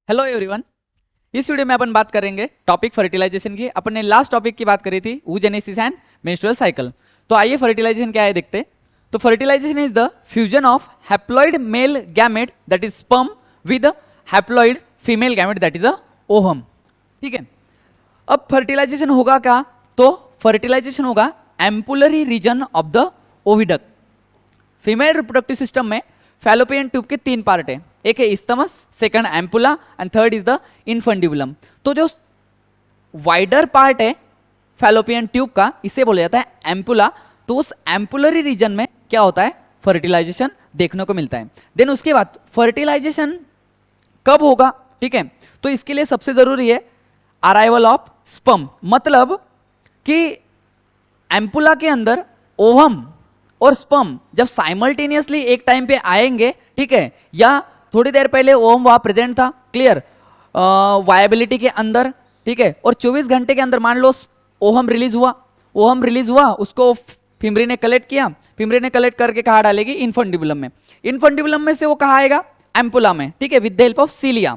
Hello everyone. इस video में अपन बात करेंगे टॉपिक फर्टिलाइजेशन की। अपन ने लास्ट टॉपिक की बात करी थी oogenesis एंड मेंस्ट्रुअल साइकिल। तो आइए फर्टिलाइजेशन क्या है देखते। तो fertilisation is the fusion of haploid male gamete that is sperm with haploid female gamete that is a ovum. ठीक है, अब फर्टिलाइजेशन होगा क्या? तो फर्टिलाइजेशन होगा ampullary region of the oviduct. Female reproductive system में फैलोपियन ट्यूब के तीन पार्ट है, एक है isthmus, second ampulla and third is the infundibulum. तो जो वाइडर पार्ट है फैलोपियन ट्यूब का, इसे बोला जाता है एम्पुला। तो उस एम्पुलरी रीजन में क्या होता है? फर्टिलाइजेशन देखने को मिलता है। देन उसके बाद फर्टिलाइजेशन कब होगा? ठीक है, तो इसके लिए सबसे जरूरी है अराइवल ऑफ स्पर्म, मतलब कि एम्पुला के अंदर ओवम और स्पर्म जब साइमल्टेनियसली एक टाइम पे आएंगे, ठीक है, या थोड़ी देर पहले ओवम वहां प्रेजेंट था, क्लियर, वायबिलिटी के अंदर, ठीक है, और 24 घंटे के अंदर मान लो ओवम रिलीज हुआ, उसको फिमरी ने कलेक्ट किया, फिमरी ने कलेक्ट करके कहाँ डालेगी? इनफंडिबुलम में। इनफंडिबुलम में से वो कहाँ आएगा? एम्पुला में, ठीक है, विद द हेल्प ऑफ सीलिया।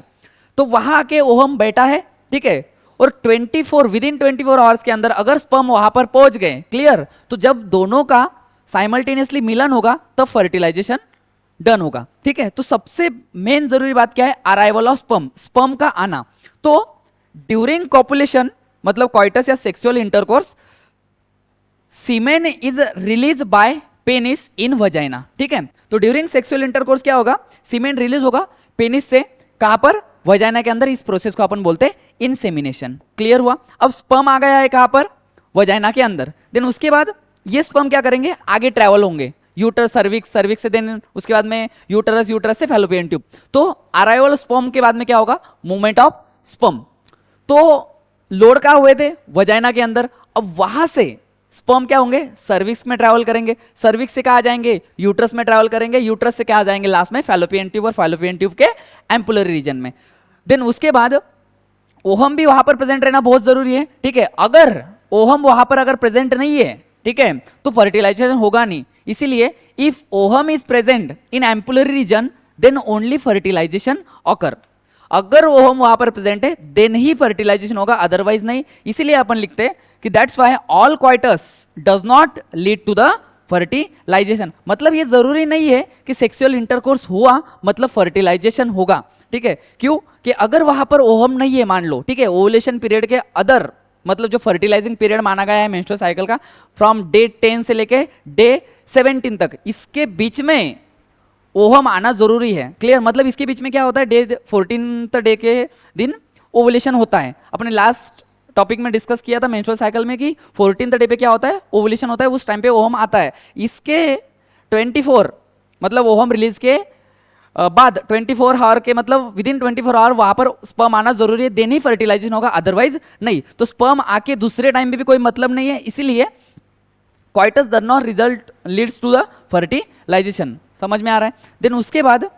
तो वहां आके ओवम बैठा है, ठीक है, और विदिन 24 आवर्स के अंदर अगर स्पर्म वहां पर पहुंच गए, क्लियर, तो जब दोनों का साइमल्टेनियसली मिलन होगा तब फर्टिलाइजेशन डन होगा। ठीक है, तो सबसे मेन जरूरी बात क्या है? अराइवल ऑफ स्पर्म, स्पर्म का आना। तो ड्यूरिंग कॉपुलेशन मतलब कॉइटस या sexual intercourse, semen is release by penis in vagina. ठीक है, तो ड्यूरिंग सेक्सुअल इंटरकोर्स क्या होगा? सीमेन रिलीज होगा पेनिस से, कहां पर? वजाइना के अंदर। इस प्रोसेस को अपन बोलते हैं इंसेमिनेशन। क्लियर हुआ? अब स्पर्म आ गया है कहां पर? वजाइना के अंदर। देन उसके बाद ये स्पर्म क्या करेंगे? आगे ट्रैवल होंगे, यूटरस, सर्विक्स, सर्विक्स से देन उसके बाद में यूटरस, यूटरस से फैलोपियन ट्यूब। तो अराइवल स्पर्म के बाद में क्या होगा? Movement of sperm. तो लोड कहां हुए थे? वजाइना के अंदर। अब वहां से स्पर्म क्या होंगे? सर्विक्स में ट्रैवल करेंगे, सर्विक्स से कहा जाएंगे? यूटरस में ट्रैवल करेंगे, यूटरस से कहा जाएंगे लास्ट में? फैलोपियन ट्यूब, और फैलोपियन ट्यूब के एम्पुलरी रीजन में। देन उसके बाद ओहम भी वहां पर प्रेजेंट रहना बहुत जरूरी है। ठीक है, अगर ओहम वहां पर अगर प्रेजेंट नहीं है, ठीक है, तो फर्टिलाइजेशन होगा नहीं। इसीलिए if ovum is present in ampullary region then only fertilisation occur. अगर ओहम वहां पर प्रेजेंट है देन ही फर्टिलाइजेशन होगा, अदरवाइज नहीं। इसीलिए अपन लिखते हैं कि that's why all coitus does not lead to the fertilisation. मतलब ये जरूरी नहीं है कि सेक्सुअल इंटरकोर्स हुआ मतलब फर्टिलाइजेशन होगा। ठीक है, क्यों? कि अगर वहां पर ओहम नहीं है, मान लो, ठीक है, ओवुलेशन पीरियड के अदर मतलब जो फर्टिलाइजिंग पीरियड माना गया है मेंस्ट्रुअल साइकिल का, फ्रॉम डे 10 से लेके डे 17 तक, इसके बीच में ओवम आना जरूरी है। क्लियर? मतलब इसके बीच में क्या होता है? डे 14 डे के दिन ओवुलेशन होता है। अपने लास्ट टॉपिक में डिस्कस किया था मेंस्ट्रुअल साइकिल में कि 14 डे पे क्या होता है? ओवुलेशन होता है, उस टाइम पे ओवम आता है। इसके 24 मतलब ओवम रिलीज के बाद 24 आवर के मतलब विदिन 24 आवर वहां पर स्पर्म आना जरूरी है, देन ही फर्टिलाइजेशन होगा, अदरवाइज नहीं। तो स्पर्म आके दूसरे टाइम पे भी कोई मतलब नहीं है, इसीलिए coitus does not result leads to the fertilization. समझ में आ रहा है? देन उसके बाद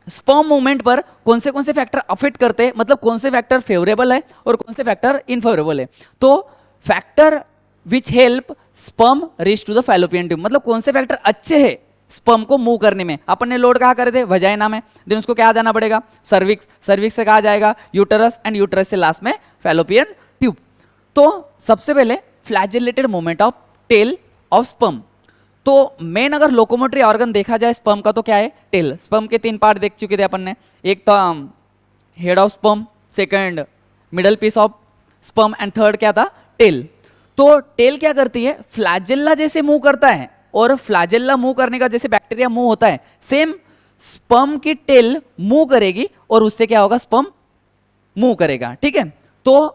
स्पर्म मूवमेंट पर कौन से फैक्टर अफेक्ट करते हैं, मतलब कौन से फैक्टर फेवरेबल है और कौन से फैक्टर इनफेवरेबल है। तो factor which help sperm reach to the fallopian tube, मतलब कौन से फैक्टर अच्छे हैं स्पर्म को मूव करने में। अपन ने लोड कहा करे थे? वजाइना में। देन उसको क्या जाना पड़ेगा? सर्विक्स, सर्विक्स से कहा जाएगा यूटरस, एंड यूटरस से लास्ट में फैलोपियन ट्यूब। तो सबसे पहले flagellated movement of tail of sperm. तो मेन अगर लोकोमोटरी ऑर्गन देखा जाए स्पर्म का तो क्या है? टेल। स्पर्म के तीन पार्ट देख चुके थे अपन ने, एक था head of sperm, second middle piece of sperm, and third क्या था? टेल। तो टेल क्या करती है? फ्लैजेल्ला जैसे मूव करता है, और फ्लैजेल्ला मूव करने का जैसे बैक्टीरिया मूव होता है, सेम स्पर्म की टेल मूव करेगी और उससे क्या होगा? स्पर्म मूव करेगा। ठीक है, तो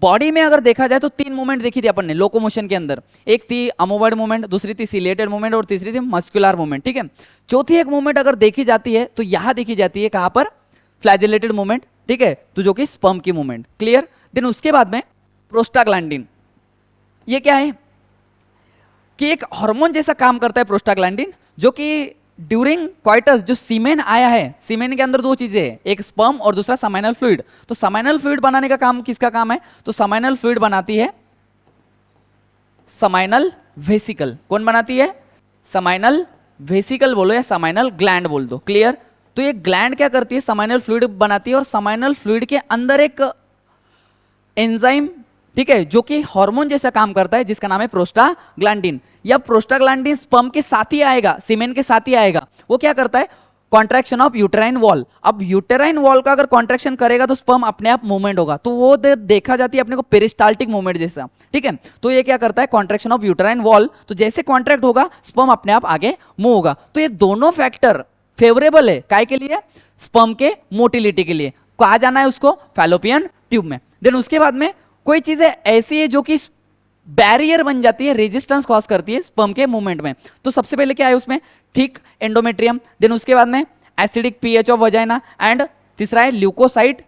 बॉडी में अगर देखा जाए तो तीन मूवमेंट देखी थी अपन ने लोकोमोशन के अंदर। एक थी अमोवर्ड मूवमेंट, दूसरी थी सिलेटेड मूवमेंट, और तीसरी थी मस्कुलर मूवमेंट। ठीक है, चौथी एक मूवमेंट अगर देखी जाती है तो यहां देखी जाती है, कहां पर? Flagellated movement. ठीक है, तो जो कि स्पर्म की मूवमेंट। क्लियर? देन उसके बाद में प्रोस्टाग्लैंडिन। ये क्या है? कि एक हार्मोन जैसा काम करता है प्रोस्टाग्लैंडिन, जो कि ड्यूरिंग क्वाइटस जो सीमेन आया है, सीमेन के अंदर दो चीजें हैं, एक स्पर्म और दूसरा समाइनल फ्लूइड। तो समाइनल फ्लूइड बनाने का काम किसका काम है? तो समाइनल फ्लूइड बनाती है समाइनल वेसिकल। कौन बनाती है? समाइनल वेसिकल बोलो या समाइनल ग्लैंड बोल दो। क्लियर? तो ये ग्लैंड क्या करती है, समाइनल फ्लूइड बनाती है और समाइनल फ्लूइड के अंदर एक एंजाइम, ठीक है, जो कि हार्मोन जैसा काम करता है जिसका नाम है प्रोस्टाग्लैंडिन। या प्रोस्टाग्लैंडिन स्पर्म के साथ ही आएगा, सीमेन के साथ ही आएगा। वो क्या करता है, कॉन्ट्रैक्शन ऑफ यूटेराइन वॉल। अब यूटेराइन वॉल का अगर कॉन्ट्रैक्शन करेगा तो स्पर्म अपने आप मूवमेंट होगा, तो वो देखा जाती है अपने को पेरिस्टाल्टिक मूवमेंट जैसा, ठीक है। तो ये क्या करता है, कॉन्ट्रैक्शन ऑफ यूटेराइन वॉल, तो जैसे कॉन्ट्रैक्ट होगा स्पर्म अपने आप आगे मूव होगा। तो ये दोनों फैक्टर फेवरेबल है काय के लिए, स्पर्म के मोटिलिटी के लिए। कहा जाना है उसको, फैलोपियन ट्यूब में। देन उसके बाद में कोई चीजें ऐसी है जो कि बैरियर बन जाती है, रेजिस्टेंस कॉज करती है स्पर्म के मूवमेंट में। तो सबसे पहले क्या है उसमें, थिक एंडोमेट्रियम। देन उसके बाद में acidic pH of vagina, and तीसरा है ल्यूकोसाइट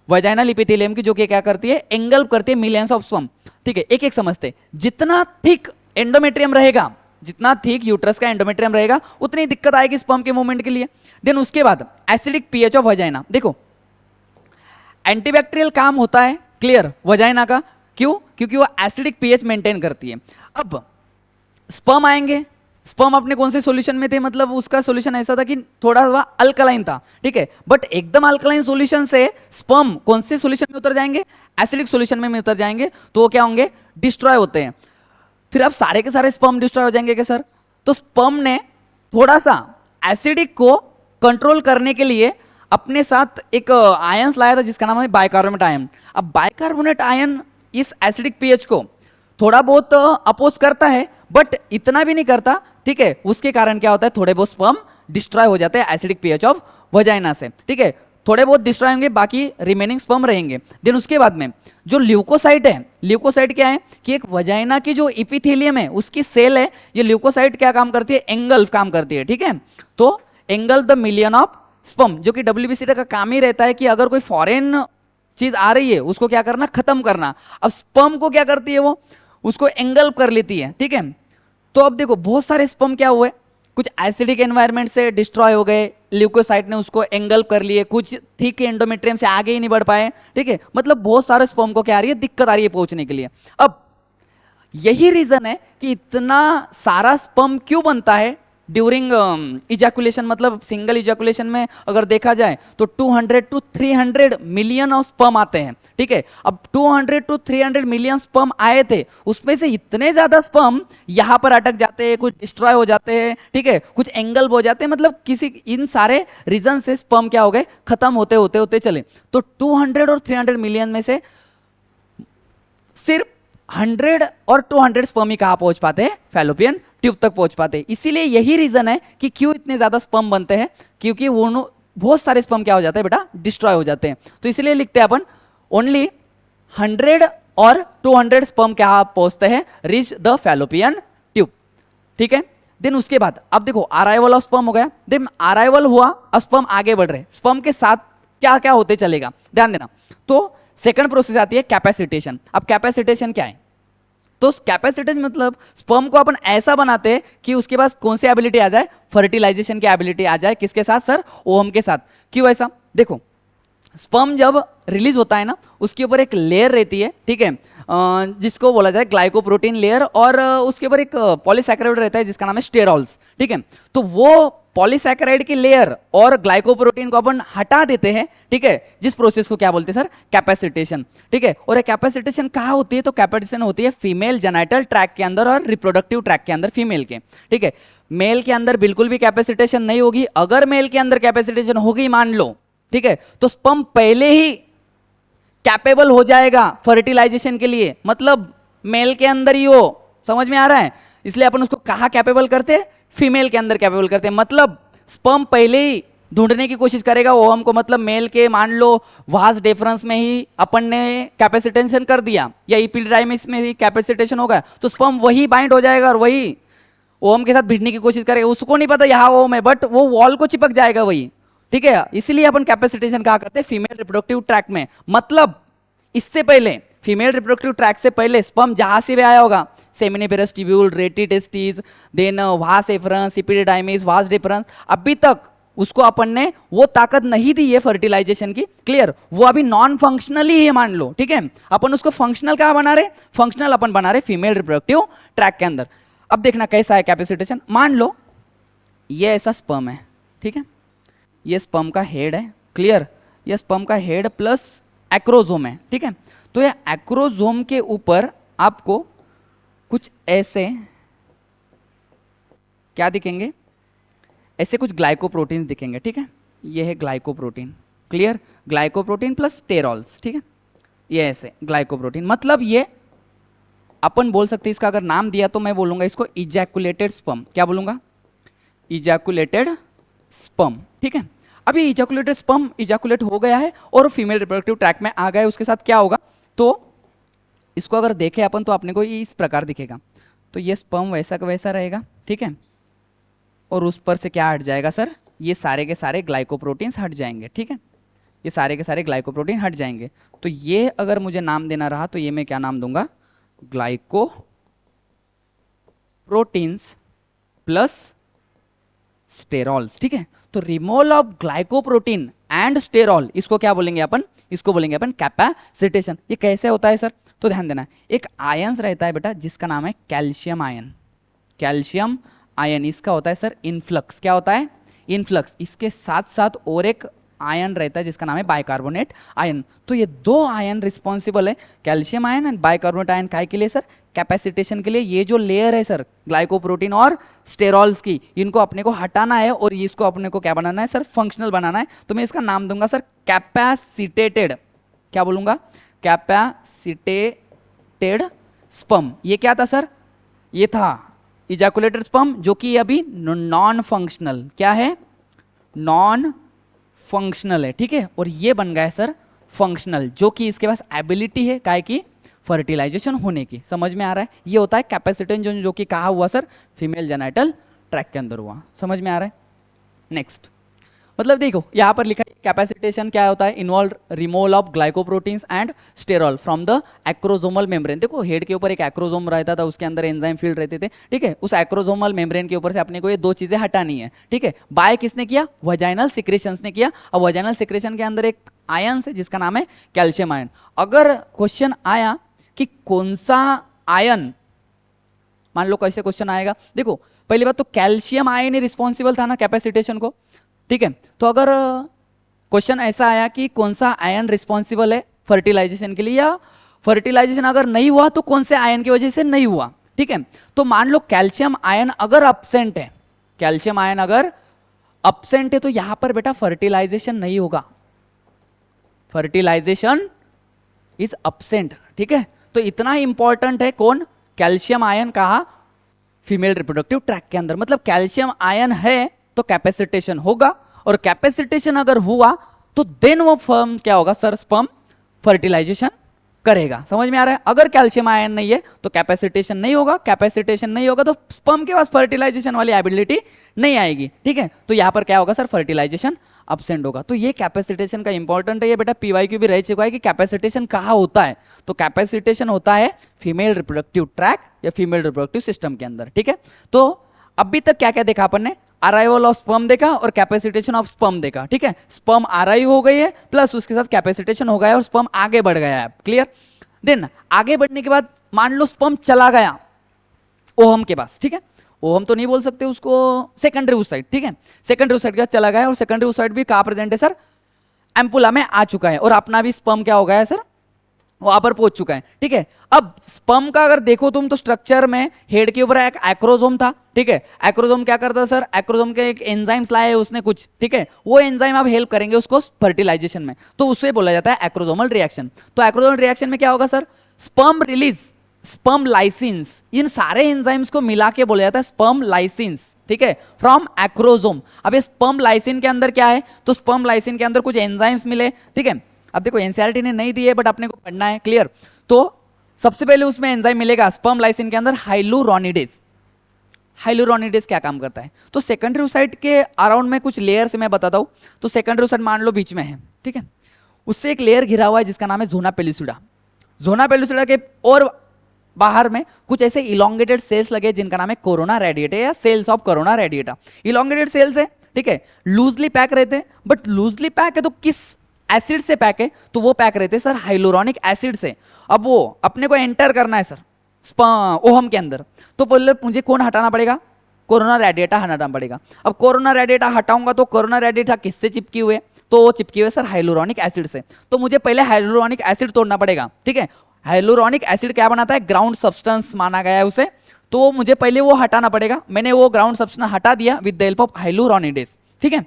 वजाइनल एपिथेलियम की, जो कि क्या करती है, एंगल्प करती है मिलियंस ऑफ स्पर्म, ठीक है। एक एक समझते, जितना थिक एंडोमेट्रियम रहेगा, जितना थिक यूट्रस का एंडोमेट्रियम रहेगा, उतनी दिक्कत आएगी स्पर्म के मूवमेंट के लिए। देन उसके बाद एसिडिक पीएच ऑफ वजाइना। देखो एंटीबैक्टीरियल काम होता है, क्लियर, वजाइना का। क्यों, क्योंकि वो एसिडिक पीएच मेंटेन करती है। अब स्पर्म आएंगे, स्पर्म अपने कौन से सॉल्यूशन में थे, मतलब उसका सॉल्यूशन ऐसा था कि थोड़ा सा अल्कलाइन था, ठीक है। बट एकदम अल्कलाइन सॉल्यूशन से स्पर्म कौन से सॉल्यूशन में उतर जाएंगे, एसिडिक सॉल्यूशन में उतर जाएंगे, तो वो क्या होंगे, डिस्ट्रॉय होते हैं। फिर अब सारे के सारे स्पर्म डिस्ट्रॉय हो जाएंगे क्या सर, तो स्पर्म ने थोड़ा सा एसिडिक को कंट्रोल करने के लिए अपने साथ एक आयंस लाया था जिसका नाम है बाइकार्बोनेट आयन। अब बाइकार्बोनेट आयन इस एसिडिक पीएच को थोड़ा बहुत अपोज करता है, बट इतना भी नहीं करता, ठीक है। उसके कारण क्या होता है, थोड़े बहुत स्पर्म डिस्ट्रॉय हो जाते हैं एसिडिक पीएच ऑफ वजाइना से, ठीक है। थोड़े बहुत डिस्ट्रॉय होंगे, बाकी रिमेनिंग स्पर्म रहेंगे। देन उसके बाद में जो ल्यूकोसाइट है, ल्यूकोसाइट क्या है कि एक वजाइना की जो एपिथेलियम है उसकी सेल है, ये ल्यूकोसाइट क्या काम करती है, एंगल्फ काम करती है, ठीक है। तो engulf the million of sperm, जो कि डब्ल्यूबीसीटी का काम ही रहता है कि अगर कोई फॉरेन चीज आ रही है उसको क्या करना, खत्म करना। अब स्पर्म को क्या करती है, वो उसको एंगल्फ कर लेती है, ठीक है। तो अब देखो बहुत सारे स्पर्म क्या हुए, कुछ एसिडिक एनवायरनमेंट से डिस्ट्रॉय हो गए, ल्यूकोसाइट ने उसको एंगल्फ कर लिए, कुछ ठीक एंडोमेट्रियम से आगे ही नहीं बढ़ पाए, ठीक है। मतलब बहुत सारे स्पर्म को क्या आ रही है, दिक्कत आ रही है पहुंचने के लिए। अब यही रीजन है कि इतना सारा स्पर्म क्यों बनता है ड्यूरिंग इजैकुलेशन, मतलब सिंगल इजैकुलेशन में अगर देखा जाए तो 200 to 300 मिलियन ऑफ स्पर्म आते हैं, ठीक है। अब 200 to 300 मिलियन स्पर्म आए थे, उसमें से इतने ज्यादा स्पर्म यहां पर अटक जाते हैं, कुछ डिस्ट्रॉय हो जाते हैं, ठीक है, कुछ एंगल्प हो जाते हैं, मतलब किसी इन सारे रीजन से स्पर्म क्या हो गए, खत्म होते होते होते चले। तो 200 और 300 मिलियन में से सिर्फ 100 और 200 स्पर्म ही कहां पहुंच पाते हैं, फैलोपियन ट्यूब तक पहुंच पाते हैं। इसीलिए यही रीजन है कि क्यों इतने ज्यादा स्पर्म बनते हैं, क्योंकि वो बहुत सारे स्पर्म क्या हो जाते हैं बेटा, डिस्ट्रॉय हो जाते हैं। तो इसलिए लिखते हैं अपन ओनली 100 और 200 स्पर्म क्या पहुंचते हैं, रीच द फैलोपियन ट्यूब, ठीक है। देन उसके बाद अब देखो अराइवल ऑफ स्पर्म हो गया, देन अराइवल हुआ, अब स्पर्म आगे बढ़ रहे, स्पर्म के साथ क्या क्या होते चलेगा, ध्यान देना। तो सेकंड प्रोसेस आती है कैपेसिटेशन। अब कैपेसिटेशन क्या है, तो कैपेसिटेशन मतलब स्पर्म को अपन ऐसा बनाते हैं कि उसके पास कौन सी एबिलिटी आ जाए, फर्टिलाइजेशन की एबिलिटी आ जाए, किसके साथ सर, ओवम के साथ। क्यों ऐसा, देखो स्पर्म जब रिलीज होता है ना, उसके ऊपर एक लेयर रहती है, ठीक है, जिसको बोला जाए ग्लाइकोप्रोटीन लेयर, और उसके ऊपर एक पॉलीसैकेराइड रहता है जिसका नाम है स्टेरॉल्स, ठीक है। तो वो पॉलीसैकेराइड की लेयर और ग्लाइकोप्रोटीन को अपन हटा देते हैं, ठीक है, जिस प्रोसेस को क्या बोलते हैं सर, कैपेसिटेशन, ठीक है। और कैपेसिटेशन कहाँ होती है, तो कैपेसिटेशन होती है फीमेल जेनाइटल ट्रैक के अंदर और रिप्रोडक्टिव ट्रैक के अंदर फीमेल के, ठीक है। मेल के अंदर बिल्कुल भी कैपेसिटेशन नहीं होगी। अगर मेल के अंदर कैपेसिटेशन होगी मान लो, ठीक है, तो स्पर्म पहले ही कैपेबल हो जाएगा फर्टिलाइजेशन के लिए, मतलब मेल के अंदर ही हो, समझ में आ रहा है। इसलिए अपन उसको कहाँ कैपेबल करते हैं, फीमेल के अंदर कैपेबल करते हैं। मतलब स्पर्म पहले ही ढूंढने की कोशिश करेगा ओवम को, मतलब मेल के मान लो वास डिफरेंस में ही अपन ने कैपेसिटेशन कर दिया, या एपिडिडाइमिस में ही कैपेसिटेशन होगा, तो स्पर्म वही बाइंड हो जाएगा और वही ओवम के साथ भिड़ने की कोशिश करेगा। उसको नहीं पता यहाँ ओवम है, बट वो वॉल को चिपक जाएगा वही, ठीक है। इसीलिए अपन कैपेसिटेशन कहा करते हैं फीमेल रिप्रोडक्टिव ट्रैक में। मतलब इससे पहले फीमेल रिप्रोडक्टिव ट्रैक से पहले स्पर्म जहां से भी आया होगा, सेमिनिफेरस ट्यूब्यूल, रेटी टेस्टिस, देन वास एफरंस, एपिडिडाइमिस, वास डिफरेंस, अभी तक उसको अपन ने वो ताकत नहीं दी है फर्टिलाइजेशन की, क्लियर। वो अभी नॉन फंक्शनल ही है मान लो, ठीक है। अपन उसको फंक्शनल कहाँ बना रहे, फंक्शनल अपन बना रहे फीमेल रिप्रोडक्टिव ट्रैक के अंदर। अब देखना कैसा है कैपेसिटेशन। मान लो ये ऐसा स्पर्म है, ठीक है, ये स्पर्म का हेड है, क्लियर, ये स्पर्म का हेड प्लस एक्रोजोम है, ठीक है। तो ये एक्रोजोम के ऊपर आपको कुछ ऐसे क्या दिखेंगे, ऐसे कुछ ग्लाइकोप्रोटीन दिखेंगे, ठीक है। ये है glycoprotein, clear, glycoprotein plus sterols, ठीक है। ये ऐसे ग्लाइकोप्रोटीन, मतलब ये अपन बोल सकते हैं, इसका अगर नाम दिया तो मैं बोलूंगा इसको इजैकुलेटेड स्पर्म। क्या बोलूंगा? इजैकुलेटेड स्पर्म, ठीक है। अभी इजैकुलेटेड स्पर्म इजैकुलेट हो गया है और फीमेल रिप्रोडक्टिव ट्रैक में आ गया है, उसके साथ क्या होगा, तो इसको अगर देखें अपन तो अपने को ये इस प्रकार दिखेगा। तो ये स्पर्म वैसा का वैसा रहेगा, ठीक है, और उस पर से क्या हट जाएगा सर, ये सारे के सारे ग्लाइकोप्रोटीन्स हट जाएंगे, ठीक है, ये सारे के सारे ग्लाइकोप्रोटीन हट जाएंगे। तो ये अगर मुझे नाम देना रहा तो ये मैं क्या नाम दूंगा, ग्लाइकोप्रोटीन्स प्लस स्टेरॉल्स, ठीक है। तो removal of glycoprotein and sterol, इसको क्या बोलेंगे अपन, इसको बोलेंगे अपन कैपेसिटेशन। ये कैसे होता है सर, तो ध्यान देना, एक आयंस रहता है बेटा जिसका नाम है कैल्शियम आयन, कैल्शियम आयन, इसका होता है सर इनफ्लक्स। क्या होता है? इनफ्लक्स। इसके साथ साथ और एक आयन रहता है जिसका नाम है बाइकार्बोनेट आयन। तो ये दो आयन रिस्पॉन्सिबल है, calcium ion and bicarbonate ion, काय के लिए सर, कैपेसिटेशन के लिए। ये जो लेयर है सर ग्लाइकोप्रोटीन और स्टेरॉल्स की, इनको अपने को हटाना है और इसको अपने को क्या बनाना है सर, फंक्शनल बनाना है। तो मैं इसका नाम दूंगा सर कैपेसिटेटेड, क्या बोलूंगा, कैपेसिटेटेड स्पर्म। ये क्या था सर, ये था इजैकुलेटेड स्पर्म, जो कि अभी नॉन फंक्शनल, क्या है, नॉन फंक्शनल है, ठीक है। और ये बन गया है सर फंक्शनल, जो कि इसके पास एबिलिटी है काय की, फर्टिलाइजेशन होने की। समझ में आ रहा है? ये होता है कैपेसिटेंस, जो कि कहा हुआ सर, फीमेल जेनाइटल ट्रैक के अंदर हुआ। समझ में आ रहा है? नेक्स्ट, मतलब देखो यहाँ पर लिखा है कैपेसिटेशन क्या होता है, involve removal of glycoproteins and sterol from the acrosomal membrane. देखो हेड के ऊपर एक एक्रोजोम रहता था, उसके अंदर एंजाइम फील्ड रहते थे, ठीक है। उस एक्रोजोमल मेम्ब्रेन के ऊपर से अपने को ये दो चीजें हटानी है, ठीक है। बाय किसने किया, वजाइनल सिक्रेशंस ने किया। अब वजाइनल सिक्रेशन के अंदर एक आयन है जिसका नाम है कैल्शियम आयन। अगर क्वेश्चन आया कि कौन सा आयन, मान लो कैसे क्वेश्चन आएगा, देखो पहली बात तो कैल्शियम आयन ही रिस्पॉन्सिबल था ना कैपेसिटेशन को, ठीक है। तो अगर क्वेश्चन ऐसा आया कि कौन सा आयन रिस्पॉन्सिबल है फर्टिलाइजेशन के लिए, या फर्टिलाइजेशन अगर नहीं हुआ तो कौन से आयन की वजह से नहीं हुआ, ठीक है। तो मान लो कैल्शियम आयन अगर अब्सेंट है, कैल्शियम आयन अगर अब्सेंट है तो यहां पर बेटा फर्टिलाइजेशन नहीं होगा, फर्टिलाइजेशन इज अब्सेंट, ठीक है। तो इतना इंपॉर्टेंट है कौन, कैल्शियम आयन, कहा फीमेल रिप्रोडक्टिव ट्रैक के अंदर। मतलब कैल्शियम आयन है तो कैपेसिटेशन होगा, और कैपेसिटेशन अगर हुआ तो देन वो फर्म क्या होगा सर, स्पर्म फर्टिलाइजेशन करेगा। समझ में आ रहा है? अगर कैल्शियम आयन नहीं है तो कैपेसिटेशन नहीं होगा, कैपेसिटेशन नहीं होगा तो स्पर्म के पास फर्टिलाइजेशन वाली एबिलिटी नहीं आएगी, ठीक है। तो यहां पर क्या होगा सर, फर्टिलाइजेशन अब्सेंट होगा। तो ये कैपेसिटेशन का इंपॉर्टेंट है, ये बेटा पीवाईक्यू भी रह चुका है कि कैपेसिटेशन कहाँ होता है। तो कैपेसिटेशन होता है फीमेल रिप्रोडक्टिव ट्रैक या फीमेल रिप्रोडक्टिव सिस्टम के अंदर, ठीक है। तो अभी तक क्या क्या देखा अपन ने, अराइवल ऑफ स्पर्म देखा और कैपेसिटेशन ऑफ स्पर्म देखा, ठीक है। स्पर्म अराइव हो गई है प्लस उसके साथ कैपेसिटेशन हो गया है और स्पर्म आगे बढ़ गया है, क्लियर। देन आगे बढ़ने के बाद मान लो स्पर्म चला गया ओहम के पास, ठीक है। ओहम तो नहीं बोल सकते उसको, सेकेंडरी oocyte, ठीक है। सेकेंडरी oocyte के पास चला गया और सेकेंडरी oocyte भी कहां प्रेजेंट है सर, एम्पुला में आ चुका है, और अपना भी स्पर्म क्या हो गया है सर, वहां पर पहुंच चुका है, ठीक है। अब स्पर्म का अगर देखो तुम तो स्ट्रक्चर में हेड के ऊपर एक एक्रोजोम था, ठीक है। एक्रोजोम क्या करता है सर, एक्रोजोम के एक एंजाइम्स लाए उसने कुछ, ठीक है। वो एंजाइम अब हेल्प करेंगे उसको फर्टिलाइजेशन में, तो उससे बोला जाता है एक्रोजोमल रिएक्शन। तो एक्रोजोमल रिएक्शन में क्या होगा sir, sperm release, sperm lysins, इन सारे एंजाइम्स को मिला के बोला जाता है स्पर्म लाइसिन्स, ठीक है, फ्रॉम एक्रोजोम। अब ये स्पर्म लाइसिन के अंदर क्या है, तो स्पर्म लाइसिन के अंदर कुछ एंजाइम्स मिले, ठीक है। अब देखो एनसीईआरटी ने नहीं दी है बट अपने को पढ़ना है, क्लियर। तो सबसे पहले उसमें एंजाइम मिलेगा स्पर्म लाइसिन के अंदर हाइलुरोनिडेज। हाइलुरोनिडेज क्या काम करता है, तो सेकेंडरी oocyte के अराउंड में कुछ लेयर से मैं बताता हूं। तो सेकेंडरी oocyte मान लो बीच में है, ठीक है, उससे एक लेयर घिरा हुआ है जिसका नाम है जोना पेलुसिडा। जोना पेलुसिडा के और बाहर में कुछ ऐसे इलोंगेटेड सेल्स लगे जिनका नाम है कोरोना रेडिएटा या cells of corona radiata. Elongated cells है, ठीक है, लूजली पैक रहते हैं, बट लूजली पैक है तो किस एसिड से पैक है, तो वो पैक रहते हैं सर हाइलोरॉनिक एसिड से। अब वो अपने को एंटर करना है सर ओहम के अंदर, तो पहले मुझे कौन हटाना पड़ेगा, कोरोना रेडिएटा हटाना पड़ेगा। अब कोरोना रेडिएटा हटाऊंगा तो कोरोना रेडिएटा किससे चिपकी हुए, तो वो चिपकी हुए सर हाइलुरोनिक एसिड से। तो मुझे पहले हाइलुरोनिक एसिड तोड़ना पड़ेगा, ठीक है। हाइलुरोनिक एसिड क्या बनाता है, ग्राउंड सब्सटेंस माना गया है उसे, तो मुझे पहले वो हटाना पड़ेगा। मैंने वो ग्राउंड सब्सटेंस हटा दिया with the help of hyaluronidase, ठीक है।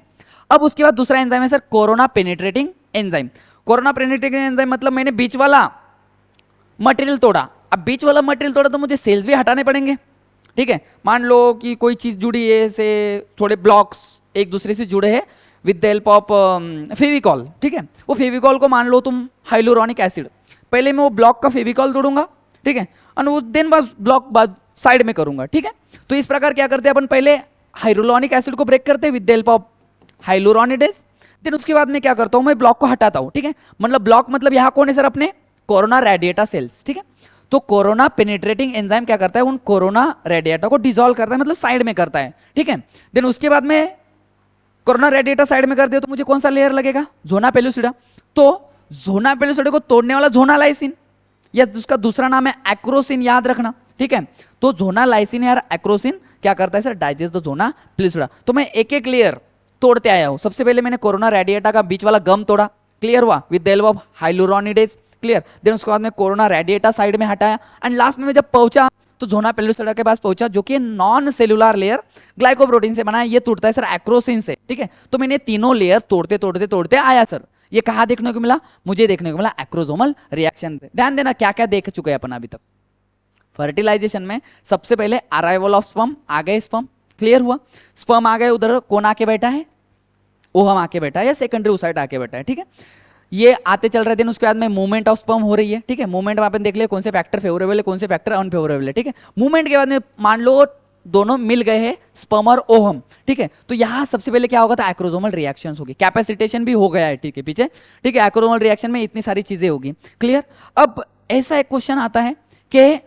अब उसके बाद दूसरा एंजाइम है sir corona penetrating enzyme. Corona penetrating enzyme मतलब मैंने बीच वाला मटेरियल तोड़ा। अब बीच वाला मटेरियल तोड़ा तो मुझे सेल्स भी हटाने पड़ेंगे, ठीक है। मान लो कि कोई चीज जुड़ी है से थोड़े ब्लॉक्स एक दूसरे से जुड़े हैं with the help of Fevicol, ठीक है। वो फेविकॉल को मान लो तुम हाइलुरोनिक एसिड, पहले मैं वो ब्लॉक का फेविकॉल तोड़ूंगा, ठीक है, और वो देन बस ब्लॉक बाद साइड में करूंगा, ठीक है। तो इस प्रकार क्या करते हैं अपन, पहले हाइलुरोनिक एसिड को ब्रेक करते हैं with the help of hyaluronidase, then उसके बाद में क्या करता हूं, मैं ब्लॉक को हटाता हूं, ठीक है। मतलब ब्लॉक मतलब यहां कौन है सर, अपने कोरोना रेडिएटा सेल्स, ठीक है। तो कोरोना पेनिट्रेटिंग एंजाइम क्या करता है, उन कोरोना रेडिएटा को डिसॉल्व करता है, मतलब साइड में करता है, ठीक है। देन उसके बाद में कोरोना रेडिएटा साइड में कर दिया तो मुझे कौन सा लेयर लगेगा, जोना पेलुसिडा। तो जोना पेलुसिडा को तोड़ने वाला जोना लाइसिन, या उसका दूसरा नाम है एक्रोसिन, याद रखना, ठीक है। तो जोना लाइसिन या एक्रोसिन क्या करता है sir, digest the zona pellucida. तो मैं एक एक लेयर तोड़ते आया हूं। सबसे पहले मैंने कोरोना रेडिएटा का बीच वाला गम तोड़ा, क्लियर हुआ, with the help of hyaluronidase, clear. Then उसके बाद में कोरोना रेडिएटा साइड में हटाया, एंड लास्ट में मैं जब पहुंचा तो जोना पेलुसिडा के पास पहुंचा, जो कि नॉन सेलुलर लेयर ग्लाइकोप्रोटीन से बना है, ये टूटता है सर एक्रोसिन से, ठीक है। तो मैंने तीनों लेयर तोड़ते तोड़ते तोड़ते आया सर। ये कहां देखने को मिला, मुझे देखने को मिला एक्रोसोमल रिएक्शन। ध्यान देना क्या क्या देख चुके हैं अपन अभी तक। फर्टिलाइजेशन में सबसे पहले अराइवल ऑफ स्पर्म, आ गए स्पर्म, क्लियर हुआ, स्पर्म आ गए, उधर कौन आके बैठा है, ओहम आके बैठा है या सेकेंडरी ओसाइट आके बैठा है, ठीक है। ये आते चल रहे दिन, उसके बाद में मूवमेंट ऑफ स्पर्म हो रही है, ठीक है। मूवमेंट में अपन देख ले कौन से फैक्टर फेवरेबल है, कौन से फैक्टर अनफेवरेबल है, ठीक है। मूवमेंट के बाद में मान लो दोनों मिल गए हैं, स्पर्म और ओहम, ठीक है। तो यहां सबसे पहले क्या होगा, तो एक्रोसोमल रिएक्शंस होगी, कैपेसिटेशन भी हो गया है, ठीक है, पीछे, ठीक है। एक्रोसोमल रिएक्शन में इतनी सारी चीजें होगी, क्लियर। अब ऐसा एक क्वेश्चन आता है कि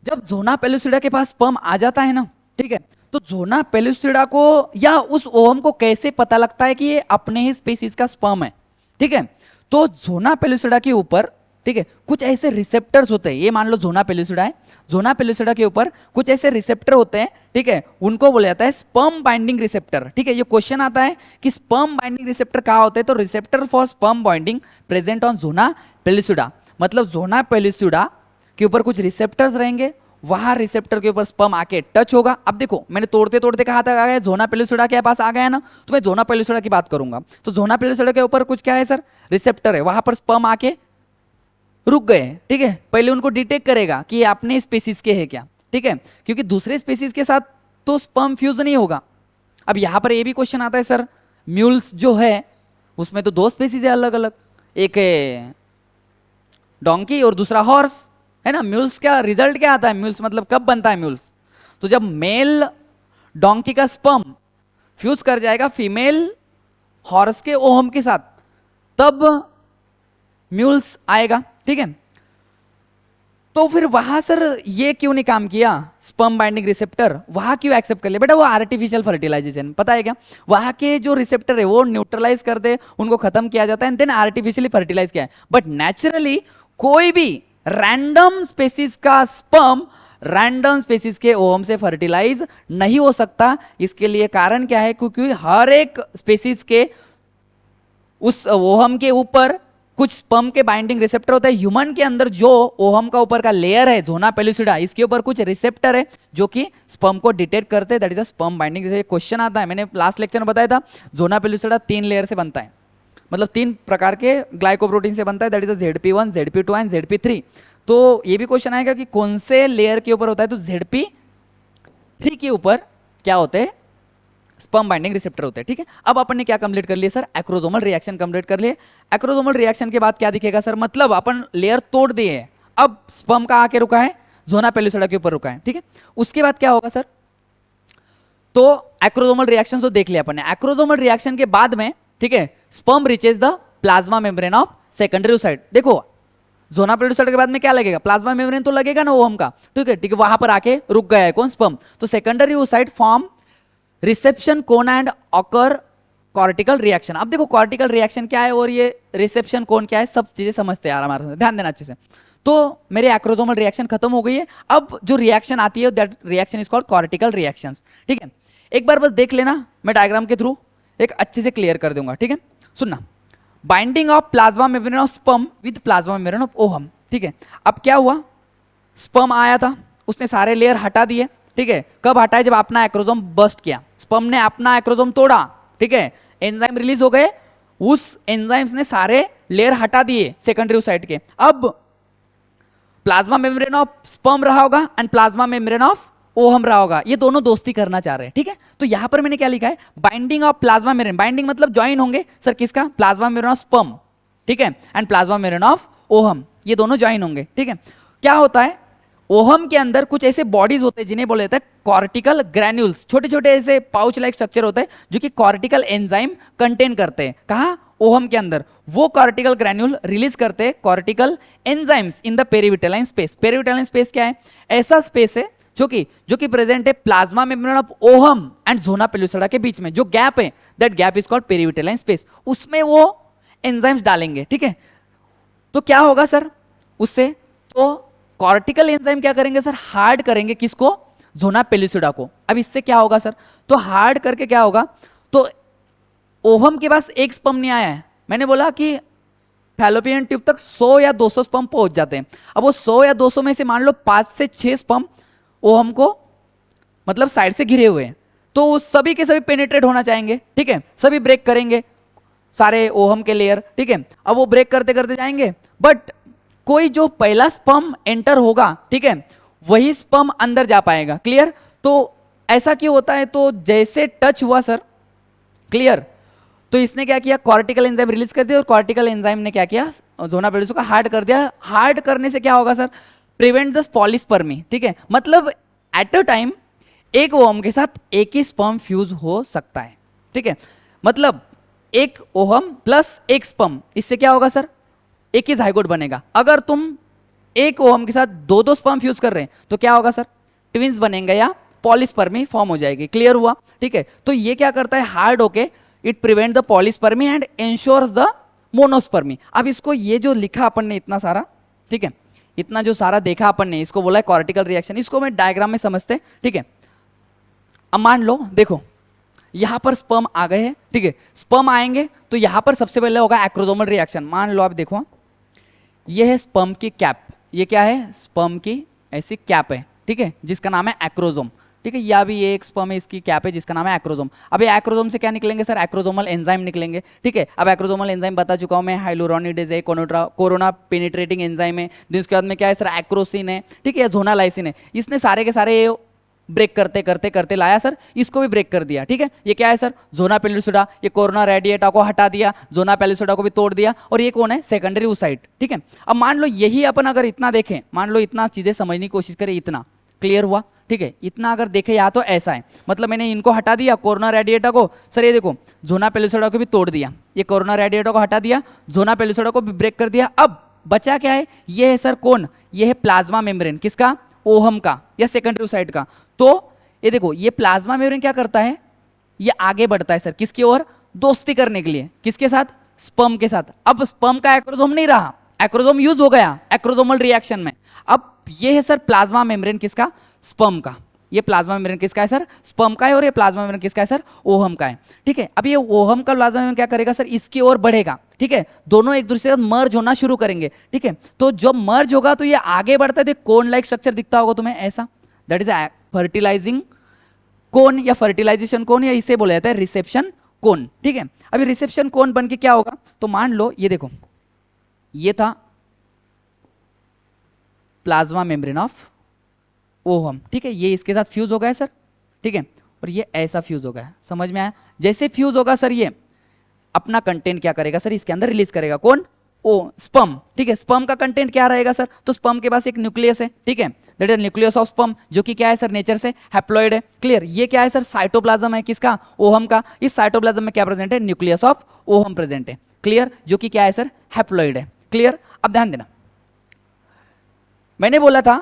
जब जोना पेलुसिडा के पास स्पर्म आ जाता है ना, ठीक है, तो जोना पेलुसिडा को या उस ओहम को कैसे पता लगता है कि ये अपने ही स्पीसीज का स्पर्म है, ठीक है। तो जोना पेलुसिडा के ऊपर, ठीक है, कुछ ऐसे रिसेप्टर्स होते हैं, ये मान लो जोना पेलुसिडा है, जोना पेलुसिडा के ऊपर कुछ ऐसे रिसेप्टर होते हैं, ठीक है, उनको बोला जाता है स्पर्म बाइंडिंग रिसेप्टर, ठीक है। ये क्वेश्चन आता है कि स्पर्म बाइंडिंग रिसेप्टर कहां होते हैं, तो receptor for sperm binding present on zona pellucida, मतलब जोना पेलुसिडा के ऊपर कुछ रिसेप्टर्स रहेंगे, वहां रिसेप्टर के ऊपर स्पर्म आके टच होगा। अब देखो मैंने तोड़ते तोड़ते कहा था आ गया, जोना पेलुसिडा के पास आ गया ना, तो मैं जोना पेलुसिडा की बात करूंगा। तो जोना पेलुसिडा के ऊपर कुछ क्या है सर, रिसेप्टर है, वहां पर स्पर्म आके रुक गए, ठीक है। पहले उनको डिटेक्ट करेगा कि ये अपने स्पीसीज के है क्या, ठीक है, क्योंकि दूसरे स्पीसीज के साथ तो स्पर्म फ्यूज नहीं होगा। अब यहां पर ये भी क्वेश्चन आता है सर, म्यूल्स जो है उसमें तो दो स्पीसीज है अलग अलग, एक है डोंकी और दूसरा हॉर्स, है ना। म्यूल्स का रिजल्ट क्या आता है, म्यूल्स मतलब कब बनता है म्यूल्स, तो जब मेल डोंकी का स्पर्म फ्यूज कर जाएगा फीमेल हॉर्स के ओहम के साथ, तब म्यूल्स आएगा, ठीक है। तो फिर वहां सर ये क्यों नहीं काम किया, स्पर्म बाइंडिंग रिसेप्टर वहां क्यों एक्सेप्ट कर लिया, बेटा वो आर्टिफिशियल फर्टिलाइजेशन, पता है क्या, वहां के जो रिसेप्टर है वो न्यूट्रलाइज कर दे, उनको खत्म किया जाता है, देन आर्टिफिशियली फर्टिलाइज किया है। बट नेचुरली कोई भी रैंडम स्पेसीज का स्पर्म रैंडम स्पेसीज के ओहम से फर्टिलाइज नहीं हो सकता। इसके लिए कारण क्या है, क्योंकि हर एक स्पेसीज के उस ओहम के ऊपर कुछ स्पर्म के बाइंडिंग रिसेप्टर होता है। ह्यूमन के अंदर जो ओहम का ऊपर का लेयर है जोना पेलुसिडा, इसके ऊपर कुछ रिसेप्टर है जो कि स्पर्म को डिटेक्ट करते हैं, that is a sperm binding. Question आता है, मैंने लास्ट लेक्चर में बताया था, जोना पेलुसिडा 3 लेयर से बनता है, मतलब 3 प्रकार के ग्लाइकोप्रोटीन से बनता है, that is ZP1, ZP2 and ZP3। तो ये भी क्वेश्चन आएगा कि कौन से लेयर के ऊपर होता है, तो ZP3 के ऊपर क्या होते हैं, स्पर्म बाइंडिंग रिसेप्टर होते हैं, ठीक है। अब अपन ने क्या कंप्लीट कर लिया सर, एक्रोसोमल रिएक्शन कंप्लीट कर लिए। एक्रोसोमल रिएक्शन के बाद क्या दिखेगा सर, मतलब अपन लेयर तोड़ दिए हैं, अब स्पर्म का आके रुका है, जोना पेलुसिडा के ऊपर रुका है, ठीक है। उसके बाद क्या होगा सर, तो एक्रोसोमल रिएक्शन तो देख लिया अपन ने। एक्रोसोमल रिएक्शन के बाद में, ठीक है, sperm reaches the plasma membrane of secondary oocyte. देखो जोना पेलुसिडा के बाद में क्या लगेगा, प्लाज्मा मेम्ब्रेन तो लगेगा ना ओहम का, ठीक है, ठीक है, वहां पर आके रुक गया है कौन, स्पर्म। तो secondary oocyte form reception cone and occur cortical reaction. अब देखो कॉर्टिकल रिएक्शन क्या है और ये रिसेप्शन कोन क्या है, सब चीजें समझते हैं यार, हमारे ध्यान देना अच्छे से। तो मेरे एक्रोसोमल रिएक्शन खत्म हो गई है। अब जो रिएक्शन आती है that reaction is called cortical reaction. ठीक है, एक बार बस देख लेना, मैं डायग्राम के थ्रू एक अच्छे से क्लियर कर दूंगा। ठीक है, सुनना, binding of plasma membrane of sperm with plasma membrane of ohm. ठीक है, अब क्या हुआ, स्पर्म आया था, उसने सारे लेयर हटा दिए। ठीक है, कब हटाए, जब अपना एक्रोसोम बस्ट किया, स्पर्म ने अपना एक्रोसोम तोड़ा। ठीक है, एंजाइम रिलीज हो गए, उस एंजाइम्स ने सारे लेयर हटा दिए सेकेंडरी साइड के। अब प्लाज्मा मेम्ब्रेन ऑफ स्पर्म रहा होगा and plasma membrane of ohm रहा होगा, ये दोनों दोस्ती करना चाह रहे हैं। ठीक है, तो यहां पर मैंने क्या लिखा है, binding of plasma membrane, binding मतलब ज्वाइन होंगे सर, किसका, प्लाज्मा मेम्ब्रेन ऑफ स्पर्म, ठीक है, and plasma membrane of ohm, ये दोनों ज्वाइन होंगे। ठीक है, क्या होता है, ओहम के अंदर कुछ ऐसे बॉडीज होते हैं जिन्हें बोले जाते हैं कॉर्टिकल ग्रैन्यूल्स, छोटे छोटे ऐसे पाउच लाइक स्ट्रक्चर होते हैं जो कि कॉर्टिकल एंजाइम कंटेन करते हैं। कहा, ओहम के अंदर। वो कॉर्टिकल ग्रैन्यूल रिलीज करते हैं cortical enzymes in the perivitelline space. Perivitelline space क्या है, ऐसा स्पेस है जो कि प्रेजेंट है plasma membrane of ovum and zona pellucida के बीच में, जो गैप है that gap is called perivitelline space, उसमें वो एंजाइम्स डालेंगे। ठीक है, तो क्या होगा सर उससे, तो कॉर्टिकल एंजाइम क्या करेंगे सर, हार्ड करेंगे किसको, ज़ोना पेलुसिडा को। अब इससे क्या होगा सर, तो हार्ड करके क्या होगा, तो ओहम के पास एक स्पर्म नहीं आया है, मैंने बोला कि फैलोपियन ट्यूब तक 100 या 200 स्पर्म पहुंच जाते हैं। अब वो 100 या 200 में से मान लो 5 से 6 स्पर्म ओहम को मतलब साइड से घिरे हुए हैं, तो सभी के सभी पेनिट्रेट होना चाहेंगे। ठीक है, सभी ब्रेक करेंगे सारे ओहम के लेयर। ठीक है, अब वो ब्रेक करते करते जाएंगे, बट कोई जो पहला स्पर्म एंटर होगा, ठीक है, वही स्पर्म अंदर जा पाएगा। क्लियर, तो ऐसा क्यों होता है, तो जैसे टच हुआ सर, क्लियर, तो इसने क्या किया, कॉर्टिकल एंजाइम रिलीज कर दिया, और कॉर्टिकल एंजाइम ने क्या किया, ज़ोना पेलुसिडा को हार्ड कर दिया। हार्ड करने से क्या होगा सर, प्रिवेंट द पॉलीस्पर्मी। ठीक है, मतलब एट अ टाइम एक ओहम के साथ एक ही स्पर्म फ्यूज हो सकता है। ठीक है, मतलब एक ओहम प्लस एक स्पर्म, इससे क्या होगा सर, एक ही जाइगोट बनेगा। अगर तुम एक ओहम के साथ दो दो स्पर्म फ्यूज कर रहे हैं तो क्या होगा सर, ट्विंस बनेंगे या पॉलीस्पर्मी फॉर्म हो जाएगी। क्लियर हुआ। ठीक है, तो ये क्या करता है, हार्ड होके it prevent the polyspermy and ensures the monospermy. अब इसको ये जो लिखा अपन ने इतना सारा, ठीक है, इतना जो सारा देखा अपन ने, इसको बोला है कॉर्टिकल रिएक्शन। इसको मैं डायग्राम में समझते। ठीक है, अब मान लो देखो यहां पर स्पर्म आ गए हैं। ठीक है, स्पर्म आएंगे तो यहां पर सबसे पहले होगा एक्रोसोमल रिएक्शन। मान लो आप देखो, ये है स्पर्म की कैप, ये क्या है, स्पर्म की ऐसी कैप है। ठीक है, जिसका नाम है एक्रोसोम। ठीक है, या भी एक स्पर्म है, इसकी कैप है जिसका नाम है एक्रोसोम। अब ये एक्रोसोम से क्या निकलेंगे सर, एक्रोसोमल एंजाइम निकलेंगे। ठीक है, अब एक्रोसोमल एंजाइम बता चुका हूं मैं, हाइलुरोनिडेज है, कोरोना पेनिट्रेटिंग एंजाइम है। जिसके बाद में क्या है सर, एक्रोसिन है। ठीक है, ज़ोना लाइसिन है। इसने सारे के सारे ब्रेक करते करते करते लाया सर, इसको भी ब्रेक कर दिया। ठीक है, ये क्या है सर, ज़ोना पेलुसिडा, ये कोरोना रेडिएटा को हटा दिया, ज़ोना पेलुसिडा को भी तोड़ दिया, और ये कौन है, सेकेंडरी oocyte। ठीक है, अब मान लो यही अपन अगर इतना देखें, मान लो इतना चीजें समझने की कोशिश करें, इतना क्लियर हुआ। ठीक है, इतना अगर देखे या तो ऐसा है, मतलब मैंने इनको हटा दिया कोरोना रेडिएटा को, सर ये देखो ज़ोना पेलुसिडा को भी तोड़ दिया, ये कोरोना रेडिएटा को हटा दिया, ज़ोना पेलुसिडा को भी ब्रेक कर दिया। अब बचा क्या है, ये है सर कौन, ये है प्लाज्मा मेम्ब्रेन, किसका, ओहम का या सेकेंडरी oocyte का। तो ये देखो, ये प्लाज्मा मेम्ब्रेन क्या करता है, ये आगे बढ़ता है सर किसकी ओर, दोस्ती करने के लिए, किसके साथ, स्पर्म के साथ। अब स्पर्म का एक्रोसोम नहीं रहा, एक्रोसोम यूज हो गया एक्रोसोमल रिएक्शन में। अब ये है सर प्लाज्मा मेम्ब्रेन किसका, स्पर्म का। ये प्लाज्मा मेम्ब्रेन किसका है सर, स्पर्म का है, और ये प्लाज्मा मेम्ब्रेन किसका है सर, ओहम का है। ठीक है, अब ये ओहम का प्लाज्मा मेम्ब्रेन क्या करेगा सर, इसकी ओर बढ़ेगा। ठीक है, दोनों एक दूसरे के साथ मर्ज होना शुरू करेंगे। ठीक है, तो जब मर्ज होगा तो ये आगे बढ़ता है, तो कोन लाइक स्ट्रक्चर दिखता होगा तुम्हें ऐसा, दैट इज फर्टिलाइजिंग कोन या फर्टिलाइजेशन कोन, या इसे बोला जाता है रिसेप्शन कोन। ठीक है, अभी रिसेप्शन कोन बन के क्या होगा, तो मान लो ये देखो, ये था प्लाज्मा मेम्ब्रेन ऑफ ओहम। ठीक है, ये इसके साथ फ्यूज हो गया सर। ठीक है, और ये ऐसा फ्यूज हो गया, समझ में आया। जैसे फ्यूज होगा सर, ये अपना कंटेंट क्या करेगा सर, इसके अंदर रिलीज करेगा, कौन, ओ स्पर्म। ठीक है, स्पर्म का कंटेंट क्या रहेगा सर, तो स्पर्म के पास एक न्यूक्लियस है। ठीक है, that is nucleus of sperm, जो कि क्या है सर, नेचर से हैप्लॉइड है। क्लियर, ये क्या है सर, साइटोप्लाज्म है किसका, ओहम का। इस साइटोप्लाज्म में क्या प्रेजेंट है, न्यूक्लियस ऑफ ओहम प्रेजेंट है। क्लियर, जो कि क्या है सर, हैप्लॉइड है। क्लियर, अब ध्यान देना, मैंने बोला था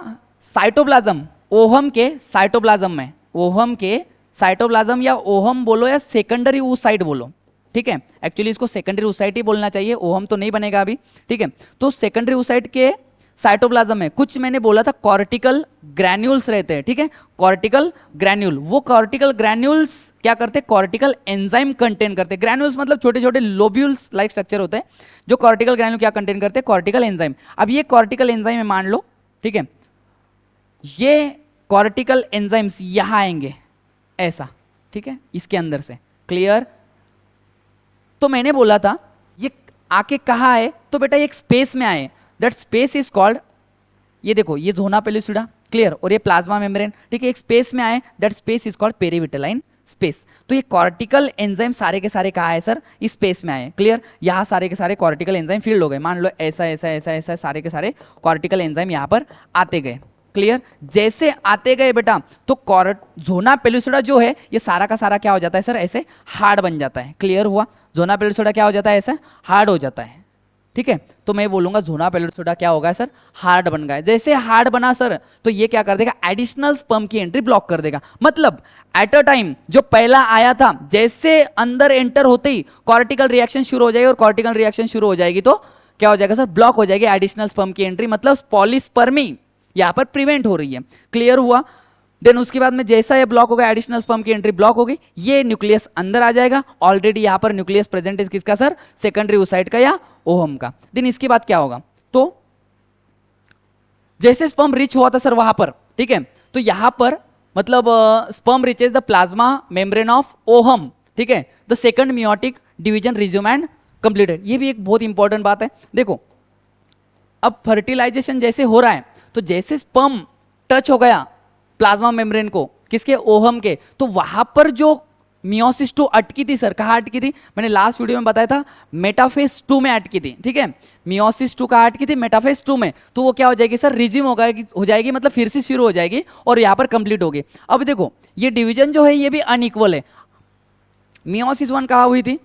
साइटोप्लाज्म, ओहम के साइटोप्लाज्म में, ओहम के साइटोप्लाज्म या ओहम बोलो या सेकेंडरी oocyte बोलो। ठीक है, एक्चुअली इसको सेकेंडरी oocyte ही बोलना चाहिए, ओहम तो नहीं बनेगा अभी। ठीक है, तो सेकेंडरी oocyte के साइटोप्लाज्म में कुछ मैंने बोला था कॉर्टिकल ग्रैन्यूल्स रहते हैं, ठीक है, कॉर्टिकल ग्रैन्यूल। वो कॉर्टिकल ग्रैन्यूल्स क्या करते हैं, कॉर्टिकल एंजाइम कंटेन करते हैं। ग्रैन्यूल्स मतलब छोटे छोटे लोब्यूल्स लाइक स्ट्रक्चर होते हैं, जो कॉर्टिकल ग्रैन्यूल क्या कंटेन करते हैं, कॉर्टिकल एंजाइम। अब ये कॉर्टिकल एंजाइम है मान लो, ठीक है, ये कॉर्टिकल एंजाइम्स यहां आएंगे ऐसा, ठीक है, इसके अंदर से, क्लियर। तो मैंने बोला था ये आके कहा है, तो बेटा ये एक स्पेस में आए, दैट स्पेस इज कॉल्ड, ये देखो ये जोना पेलुसिडा, क्लियर, और ये प्लाज्मा मेम्ब्रेन, ठीक है, एक स्पेस में आए, that space is called perivitelline space. तो ये कॉर्टिकल एंजाइम सारे के सारे कहा है सर, इस स्पेस में आए, क्लियर। यहां सारे के सारे कॉर्टिकल एंजाइम फील्ड हो गए, मान लो ऐसा ऐसा ऐसा ऐसा सारे के सारे कॉर्टिकल एंजाइम यहां पर आते गए, क्लियर। जैसे आते गए बेटा तो जोना पेलुसिडा जो है ये सारा का सारा क्या हो जाता है सर, ऐसे हार्ड बन जाता है, क्लियर हुआ। जोना पेलुसिडा क्या हो जाता है, ऐसे हार्ड हो जाता है, ठीक है। तो मैं बोलूंगा जोना पेलुसिडा क्या होगा सर, हार्ड बन गया। जैसे हार्ड बना सर, तो ये क्या कर देगा, एडिशनल स्पर्म की एंट्री ब्लॉक कर देगा। मतलब एट अ टाइम जो पहला आया था, जैसे अंदर एंटर होते ही कॉर्टिकल रिएक्शन शुरू हो जाएगी, और कॉर्टिकल रिएक्शन शुरू हो जाएगी तो क्या हो जाएगा सर, ब्लॉक हो जाएगी एडिशनल स्पर्म की एंट्री, मतलब पॉलीस्पर्मी यहां पर प्रिवेंट हो रही है, क्लियर हुआ। देन उसके बाद में जैसा ये ब्लॉक होगा, एडिशनल स्पर्म की एंट्री ब्लॉक होगी, ये न्यूक्लियस अंदर आ जाएगा। ऑलरेडी यहां पर न्यूक्लियस प्रेजेंट है किसका सर, सेकेंडरी oocyte का या ओहम का। देन इसके बाद क्या होगा, तो जैसे स्पर्म रिच हुआ था सर वहां पर, ठीक है, तो यहां पर मतलब sperm reaches the plasma membrane of ohm, ठीक है, the second meiotic division resume and completed. ये भी एक बहुत इंपॉर्टेंट बात है। देखो अब फर्टिलाइजेशन जैसे हो रहा है, तो जैसे स्पर्म टच हो गया प्लाज्मा मेम्ब्रेन को, किसके, ओहम के, तो वहां पर जो मियोसिस 2 अटकी थी सर, कहाँ अटकी थी, मैंने लास्ट वीडियो में बताया था, मेटाफेज 2 में अटकी थी, ठीक है। मियोसिस 2 कहाँ अटकी थी, मेटाफेज 2 में, तो वो क्या हो जाएगी सर, रिज्यूम हो जाएगी, मतलब फिर से शुरू हो जाएगी और यहाँ पर कंप्लीट होगी। अब देखो ये डिवीजन जो है ये भी अनइक्वल है। मियोसिस 1 कहाँ हुई थी,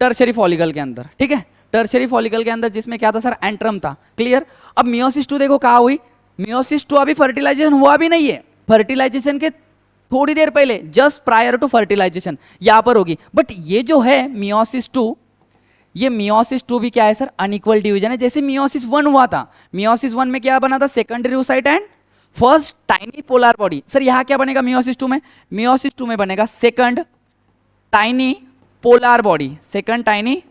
टर्शरी फॉलिकल के अंदर, ठीक है, टर्शरी फॉलिकल के अंदर, जिसमें क्या था सर, एंट्रम था, क्लियर। अब मियोसिस 2 देखो कहाँ हुई, मियोसिस 2 अभी फर्टिलाइजेशन हुआ भी नहीं है, फर्टिलाइजेशन के थोड़ी देर पहले, जस्ट प्रायर टू फर्टिलाइजेशन यहां पर होगी। बट ये जो है मियोसिस 2, ये मियोसिस 2 भी क्या है सर, अनइक्वल डिवीजन है, जैसे मियोसिस 1 हुआ था। मियोसिस 1 में क्या बना था, secondary oocyte and first tiny polar body. Sir यहां क्या बनेगा मियोसिस 2 में, मियोसिस 2 में बनेगा second tiny polar body, second tiny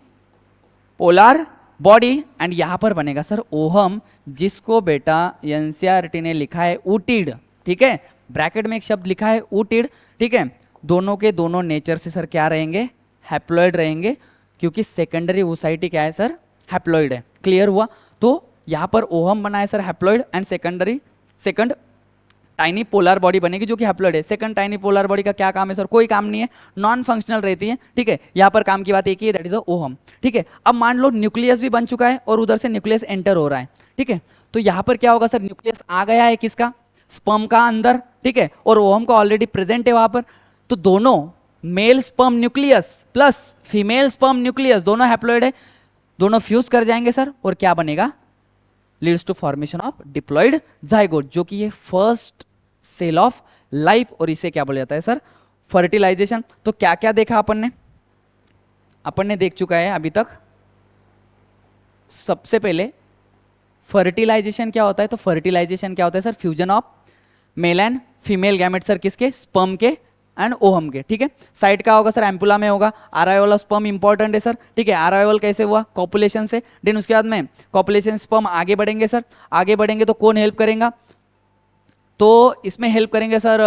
polar body, and यहां पर बनेगा सर ओहम, जिसको बेटा एनसीईआरटी ने लिखा है ऊटिड, ठीक है, ब्रैकेट में एक शब्द लिखा है ऊटिड, ठीक है। दोनों के दोनों नेचर से सर क्या रहेंगे, हैप्लॉइड रहेंगे, क्योंकि सेकेंडरी oocyte क्या है सर, हैप्लॉइड है, क्लियर हुआ। तो यहां पर ओहम बना है sir haploid, and second tiny polar body बनेगी जो कि हैप्लॉइड है। सेकंड टाइनी पोलर बॉडी का क्या काम है सर, कोई काम नहीं है, नॉन फंक्शनल रहती है, ठीक है। यहां पर काम की बात एक ही है, दैट इज अ ओहम, ठीक है। अब मान लो न्यूक्लियस भी बन चुका है और उधर से न्यूक्लियस एंटर हो रहा है, ठीक है, तो यहां पर क्या होगा सर, न्यूक्लियस आ गया है किसका, स्पर्म का अंदर, ठीक है, और ओहम का ऑलरेडी प्रेजेंट है वहां पर, तो दोनों male sperm nucleus plus female sperm nucleus दोनों हैप्लॉइड है, दोनों फ्यूज कर जाएंगे सर, और क्या बनेगा, leads to formation of diploid zygote, जो कि ये फर्स्ट सेल ऑफ लाइफ, और इसे क्या बोला जाता है सर, फर्टिलाइजेशन। तो क्या क्या देखा अपन ने देख चुका है अभी तक। सबसे पहले फर्टिलाइजेशन क्या होता है, तो फर्टिलाइजेशन क्या होता है sir, fusion of male and female gamete sir, किसके, स्पर्म के एंड ओहम के, ठीक है। साइट का होगा सर, एम्पुला में होगा। अराइवल ऑफ स्पर्म इंपॉर्टेंट है सर, ठीक है, अराइवल कैसे हुआ, कॉपुलेशन से। देन उसके बाद में कॉपुलेशन स्पर्म आगे बढ़ेंगे सर, आगे बढ़ेंगे तो कौन हेल्प करेगा, तो इसमें हेल्प करेंगे सर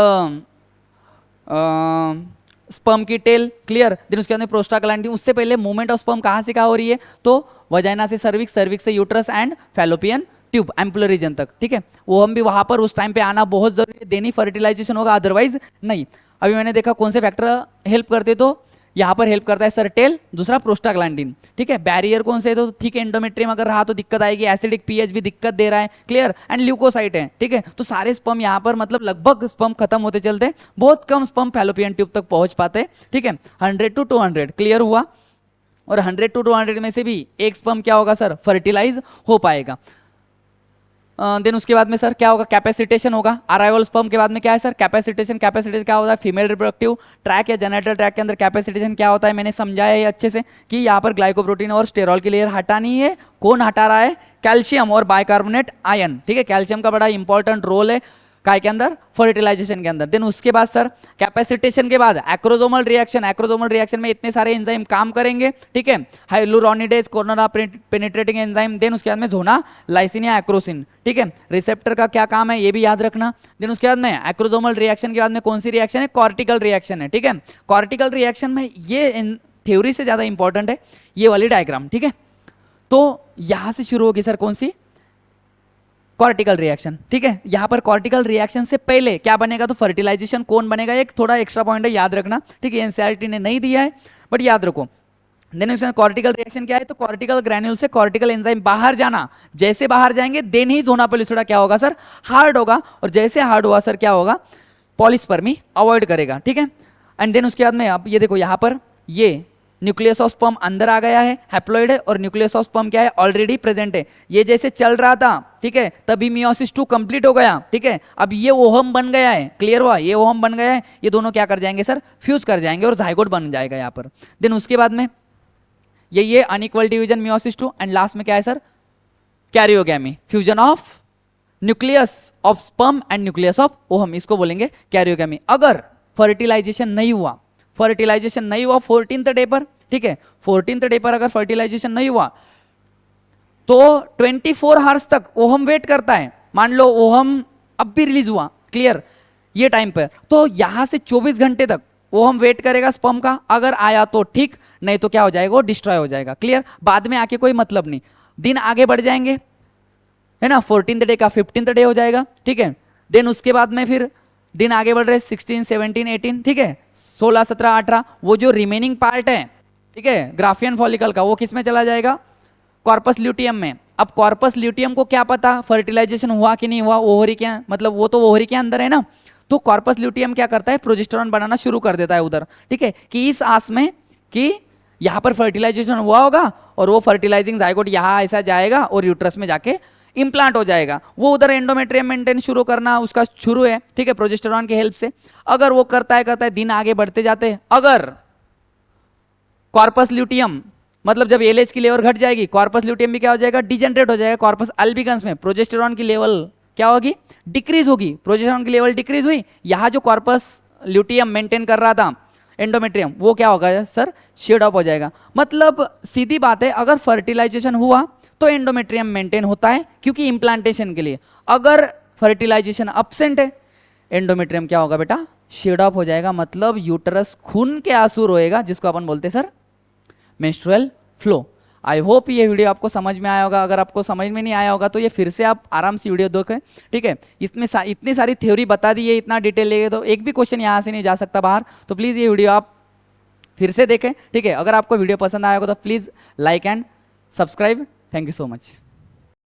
स्पर्म की टेल, क्लियर। देन उसके बाद में प्रोस्टाग्लैंडिन। उससे पहले मूवमेंट ऑफ स्पर्म कहाँ से कहाँ हो रही है, तो वजाइना से सर्विक्स, सर्विक्स से uterus and fallopian tube, ampullar region तक, ठीक है। वो हम भी वहां पर उस टाइम पे आना बहुत जरूरी है, देनी फर्टिलाइजेशन होगा, अदरवाइज नहीं। अभी मैंने देखा कौन से फैक्टर हेल्प करते, तो यहाँ पर हेल्प करता है सर टेल, दूसरा प्रोस्टाग्लैंडिन, ठीक है। बैरियर कौन से है, तो थिक एंडोमेट्रियम अगर रहा तो दिक्कत आएगी, एसिडिक पीएच भी दिक्कत दे रहा है, क्लियर, एंड ल्यूकोसाइट है, ठीक है। तो सारे स्पर्म यहाँ पर मतलब लगभग स्पर्म खत्म होते चलते, बहुत कम स्पर्म फैलोपियन ट्यूब तक पहुंच पाते, ठीक है। 100 to 200, क्लियर हुआ। और 100 to 200 में से भी एक स्पर्म क्या होगा सर, फर्टिलाइज हो पाएगा। देन उसके बाद में सर क्या होगा, कैपेसिटेशन होगा। अराइवल स्पर्म के बाद में क्या है सर, कैपेसिटेशन। कैपेसिटेशन क्या होता है, फीमेल रिप्रोडक्टिव ट्रैक या जेनेटल ट्रैक के अंदर कैपेसिटेशन क्या होता है, मैंने समझाया है अच्छे से कि यहाँ पर ग्लाइकोप्रोटीन और स्टेरॉल की लेयर हटानी है। कौन हटा रहा है, कैल्शियम और बाइकार्बोनेट आयन, ठीक है। कैल्शियम का बड़ा इंपॉर्टेंट रोल है काय के अंदर, फर्टिलाइजेशन के अंदर। देन उसके बाद सर कैपेसिटेशन के बाद एक्रोसोमल रिएक्शन। एक्रोसोमल रिएक्शन में इतने सारे एंजाइम काम करेंगे, ठीक है। Hyaluronidase, corona penetrating enzyme. Then उसके बाद में जोना लाइसिन या एक्रोसिन, ठीक है। रिसेप्टर का क्या काम है ये भी याद रखना। देन उसके बाद में एक्रोसोमल रिएक्शन के बाद में कौन सी रिएक्शन है, कॉर्टिकल रिएक्शन है, ठीक है। कॉर्टिकल रिएक्शन में ये थ्योरी से ज्यादा इंपॉर्टेंट है ये वाली डायग्राम, ठीक है। तो यहां से शुरू होगी सर कौन सी, कॉर्टिकल रिएक्शन, ठीक है। यहां पर कॉर्टिकल रिएक्शन से पहले क्या बनेगा, तो फर्टिलाइजेशन कौन बनेगा, एक थोड़ा एक्स्ट्रा पॉइंट है याद रखना, ठीक है। एनसीईआरटी ने नहीं दिया है बट याद रखो। देन इसमें कॉर्टिकल रिएक्शन क्या है, तो कॉर्टिकल ग्रैन्यूल से कॉर्टिकल एंजाइम बाहर जाना। जैसे बाहर जाएंगे देन ही जोना पेलिसोडा क्या होगा सर, हार्ड होगा। और जैसे हार्ड हुआ सर क्या होगा, पॉलीस्पर्मी अवॉइड करेगा, ठीक है। एंड देन उसके बाद में आप ये देखो यहां पर ये न्यूक्लियस ऑफ स्पर्म अंदर आ गया है, हैप्लॉइड है, और न्यूक्लियस ऑफ स्पर्म क्या है, ऑलरेडी प्रेजेंट है। ये जैसे चल रहा था, ठीक है, तभी मियोसिस 2 कंप्लीट हो गया, ठीक है। अब ये ओहम बन गया है, क्लियर हुआ, ये ओहम बन गया है। ये दोनों क्या कर जाएंगे सर, फ्यूज कर जाएंगे और जाइगोट बन जाएगा यहाँ पर। देन उसके बाद में ये unequal division meiosis 2, and last में क्या है sir, karyogamy, fusion of nucleus of sperm and nucleus of ohm, इसको बोलेंगे कैरियोगैमी। अगर फर्टिलाइजेशन नहीं हुआ, फर्टिलाइजेशन नहीं हुआ 14th डे पर, ठीक है, 14th डे पर अगर फर्टिलाइजेशन नहीं हुआ तो 24 आवर्स तक ओहम वेट करता है। मान लो ओहम अब भी रिलीज हुआ, क्लियर, ये टाइम पर, तो यहां से 24 घंटे तक ओहम वेट करेगा स्पर्म का। अगर आया तो ठीक, नहीं तो क्या हो जाएगा, डिस्ट्रॉय हो जाएगा, क्लियर। बाद में आके कोई मतलब नहीं, दिन आगे बढ़ जाएंगे, है ना। 14th डे का 15th डे हो जाएगा, ठीक है। देन उसके बाद में फिर दिन आगे बढ़ रहे 16, 17, 18, ठीक है, 16, 17, 18, वो जो रिमेनिंग पार्ट है, ठीक है, ग्राफियन फॉलिकल का, वो किस में चला जाएगा, कॉर्पस ल्यूटियम में। अब कॉर्पस ल्यूटियम को क्या पता फर्टिलाइजेशन हुआ कि नहीं हुआ, ओवरी के मतलब वो तो ओवरी के अंदर है ना, तो कॉर्पस ल्यूटियम क्या करता है, प्रोजेस्टेरॉन बनाना शुरू कर देता है उधर, ठीक है, कि इस आस में कि यहां पर फर्टिलाइजेशन हुआ होगा और वो फर्टिलाइजिंग जाइगोट यहां ऐसा जाएगा और यूट्रस में जाके इंप्लांट हो जाएगा। वो उधर एंडोमेट्रियम मेंटेन शुरू करना उसका शुरू है, ठीक है, प्रोजेस्टेरॉन की हेल्प से। अगर वो करता है दिन आगे बढ़ते जाते, अगर कॉर्पस ल्यूटियम मतलब जब एलएच की लेवल घट जाएगी, कॉर्पस ल्यूटियम भी क्या हो जाएगा, डिजेनरेट हो जाएगा। कॉर्पस अल्बिगन्स में प्रोजेस्टेरॉन की लेवल क्या होगी, डिक्रीज होगी। प्रोजेस्टेरॉन की लेवल डिक्रीज हुई, यहां जो कॉर्पस ल्यूटियम मेंटेन कर रहा था एंडोमेट्रियम, वो क्या होगा सर, शेड ऑफ हो जाएगा। मतलब सीधी बात है, अगर फर्टिलाइजेशन हुआ तो एंडोमेट्रियम मेंटेन होता है क्योंकि इंप्लांटेशन के लिए। अगर फर्टिलाइजेशन अब्सेंट है, एंडोमेट्रियम क्या होगा बेटा, शेड ऑफ हो जाएगा। मतलब यूटरस खून के आंसू रोएगा, जिसको अपन बोलते हैं sir menstrual flow. I hope ये वीडियो आपको समझ में आया होगा। अगर आपको समझ में नहीं आया होगा तो ये फिर से आप आराम से वीडियो देखें, ठीक है। इसमें इतनी सारी थ्योरी बता दी है, इतना डिटेल लेंगे तो एक भी क्वेश्चन यहाँ से नहीं जा सकता बाहर। तो प्लीज़ ये वीडियो आप फिर से देखें, ठीक है। अगर आपको वीडियो पसंद आया होगा तो please like and subscribe. Thank you so much.